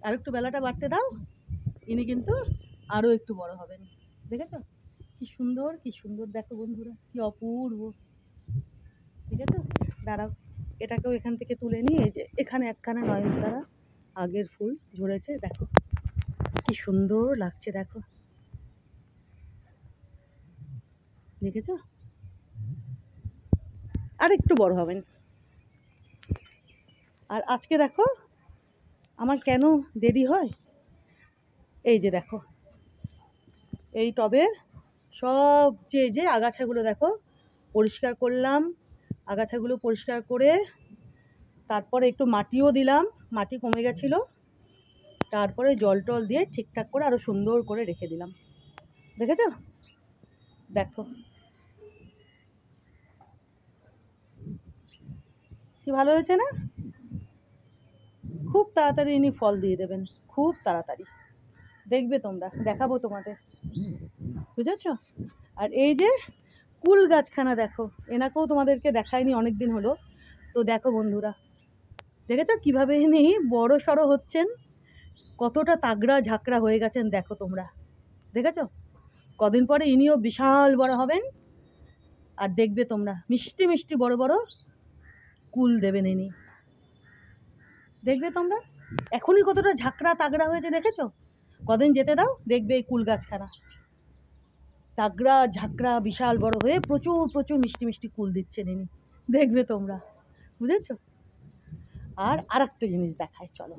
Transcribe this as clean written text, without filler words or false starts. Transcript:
আর একটু বেলাটা বাড়তে দাও, ইনি কিন্তু আরো একটু বড় হবেন। দেখেছো কি সুন্দর, কি সুন্দর, দেখো বন্ধুরা কি অপূর্ব। দেখেছো? দাঁড়াও, এটাকেও এখান থেকে তুলে নিয়ে, এই যে এখানে একখানা নয়নতারা আগের ফুল ঝরেছে, দেখো কি সুন্দর লাগছে, দেখো দেখেছো? আর একটু বড় হবেন। আর আজকে দেখো আমার কেন দেরি হয়, এই যে দেখো এই টবের সব যে আগাছাগুলো দেখো পরিষ্কার করলাম। আগাছাগুলো পরিষ্কার করে তারপরে একটু মাটিও দিলাম, মাটি কমে গেছিল, তারপরে জল টল দিয়ে ঠিকঠাক করে আরো সুন্দর করে রেখে দিলাম। দেখেছো? দেখো কি ভালো হয়েছে না? খুব তাড়াতাড়ি ইনি ফল দিয়ে দেবেন, খুব তাড়াতাড়ি, দেখবে তোমরা, দেখাবো তোমাদের, বুঝেছো? আর এই যে কুল গাছখানা দেখো, এনাকেও তোমাদেরকে দেখায়নি অনেকদিন হলো, তো দেখো বন্ধুরা, দেখেছো কিভাবে ইনি বড় সড়ো হচ্ছেন, কতটা তাগড়া ঝাঁকড়া হয়ে গেছেন, দেখো তোমরা, দেখেছো? কদিন পরে ইনিও বিশাল বড় হবেন, আর দেখবে তোমরা মিষ্টি মিষ্টি বড় বড় কুল দেবেন ইনি, দেখবে তোমরা এখনই কতটা ঝাঁকড়া তাগড়া হয়েছে, দেখেছো? কদিন যেতে দাও, দেখবে এই কুল গাছখানা তাগড়া ঝাঁকড়া বিশাল বড় হয়ে প্রচুর প্রচুর মিষ্টি মিষ্টি কুল দিচ্ছেন ইনি, দেখবে তোমরা, বুঝেছো? আর আরেকটা জিনিস দেখায়, চলো।